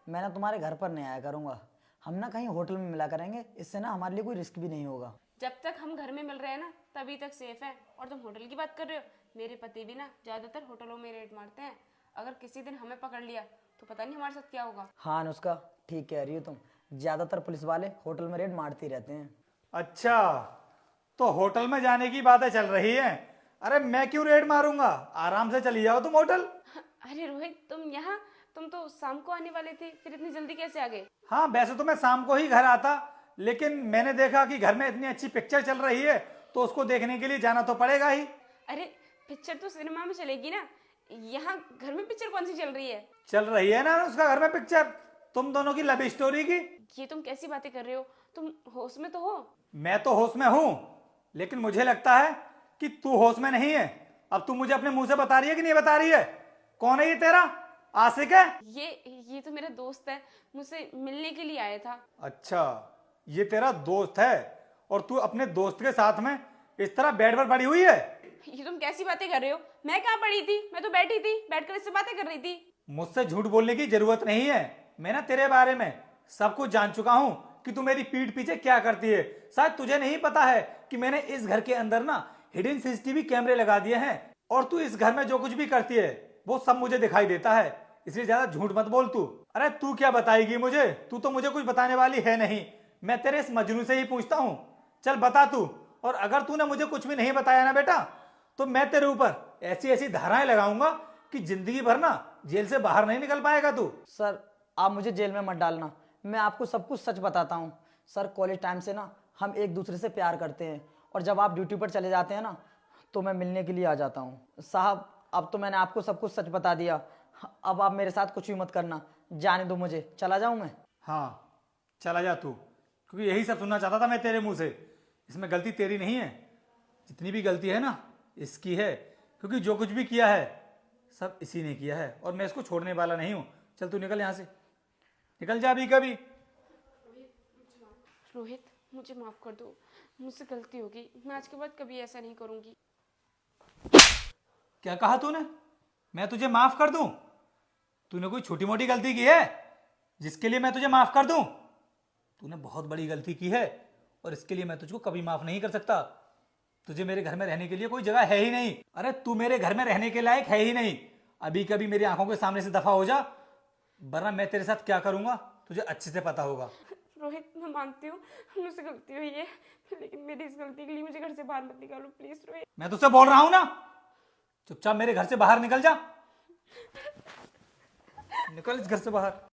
मैं ना तुम्हारे घर पर नहीं आया करूंगा। हम ना कहीं होटल में मिला करेंगे, इससे ना हमारे लिए कोई रिस्क भी नहीं होगा। जब तक हम घर में मिल रहे हैं ना तभी तक सेफ है। और तुम होटल की बात कर रहे हो, मेरे पति भी ना ज्यादातर होटलों में रेड मारते हैं। अगर किसी दिन हमें पकड़ लिया तो पता नहीं हमारे साथ क्या होगा। हाँ अनुष्का, ठीक कह रही हो तुम। ज्यादातर पुलिस वाले होटल में रेड मारते ही रहते हैं। अच्छा, तो होटल में जाने की बातें चल रही हैं। अरे मैं क्यों रेड मारूंगा, आराम से चली जाओ तुम होटल। अरे रोहित, तुम यहाँ? तुम तो शाम को आने वाले थे, फिर इतनी जल्दी कैसे आ गए? हाँ, वैसे तो मैं शाम को ही घर आता, लेकिन मैंने देखा कि घर में इतनी अच्छी पिक्चर चल रही है तो उसको देखने के लिए जाना तो पड़ेगा ही। अरे पिक्चर तो सिनेमा में चलेगी ना, यहाँ घर में पिक्चर कौन सी चल रही है? चल रही है ना उसका घर में पिक्चर, तुम दोनों की लव स्टोरी की। ये तुम कैसी बातें कर रहे हो? तुम होश में तो हो? मैं तो होश में हूं, लेकिन मुझे लगता है कि तू होश में नहीं है। अब तू मुझे अपने मुंह से बता रही है कि नहीं बता रही है? कौन है ये तेरा आशिक है? ये तो मेरा दोस्त है, मुझसे मिलने के लिए आया था। अच्छा, ये तेरा दोस्त है और तू अपने दोस्त के साथ में इस तरह बेड पर पड़ी हुई है? ये तुम कैसी बातें कर रहे हो? मैं कहाँ पड़ी थी? मैं तो बैठी थी, बैठकर इससे बातें कर रही थी। मुझसे झूठ बोलने की जरूरत नहीं है। मैं ना तेरे बारे में सब कुछ जान चुका हूं कि तू मेरी पीठ पीछे क्या करती है। शायद तुझे नहीं पता है कि मैंने इस घर के अंदर ना हिडन सीसीटीवी कैमरे लगा दिए हैं और तू इस घर में जो कुछ भी करती है वो सब मुझे दिखाई देता है। इसलिए ज्यादा झूठ मत बोल तू। अरे तू क्या बताएगी मुझे? तू तो मुझे कुछ बताने वाली है नहीं। मैं तेरे इस मजनू से ही पूछता हूँ, चल बता तू। और अगर तूने मुझे कुछ भी नहीं बताया ना बेटा, तो मैं तेरे ऊपर ऐसी ऐसी धाराएं लगाऊंगा कि जिंदगी भर ना जेल से बाहर नहीं निकल पाएगा तू। सर, आप मुझे जेल में मत डालना, मैं आपको सब कुछ सच बताता हूँ। सर, कॉलेज टाइम से ना हम एक दूसरे से प्यार करते हैं और जब आप ड्यूटी पर चले जाते हैं ना तो मैं मिलने के लिए आ जाता हूँ। साहब, अब तो मैंने आपको सब कुछ सच बता दिया, अब आप मेरे साथ कुछ भी मत करना। जाने दो मुझे, चला जाऊँ मैं? हाँ, चला जा तू, क्योंकि यही सब सुनना चाहता था मैं तेरे मुंह से। इसमें गलती तेरी नहीं है, जितनी भी गलती है ना इसकी है, क्योंकि जो कुछ भी किया है सब इसी ने किया है और मैं इसको छोड़ने वाला नहीं हूँ। चल तू निकल यहाँ से, निकल जा अभी कभी। रोहित, मुझे माफ कर दो, मुझसे गलती होगी। मैं आज के बाद कभी ऐसा नहीं करूंगी। क्या कहा तूने? मैं तुझे माफ कर दूं? तूने कोई छोटी मोटी गलती की है जिसके लिए मैं तुझे माफ कर दूं? तूने बहुत बड़ी गलती की है और इसके लिए मैं तुझको कभी माफ नहीं कर सकता। तुझे मेरे घर में रहने के लिए कोई जगह है ही नहीं। अरे तू मेरे घर में रहने के लायक है ही नहीं। अभी कभी मेरी आंखों के सामने से दफा हो जा, वरना मैं तेरे साथ क्या करूंगा तुझे अच्छे से पता होगा। रोहित, मैं मानती हूँ मुझसे गलती हुई है, लेकिन मेरी इस गलती के लिए मुझे घर से बाहर मत निकालो प्लीज। रोहित, मैं तुझसे बोल रहा हूं ना, चुपचाप मेरे घर से बाहर निकल जा। निकल इस घर से बाहर।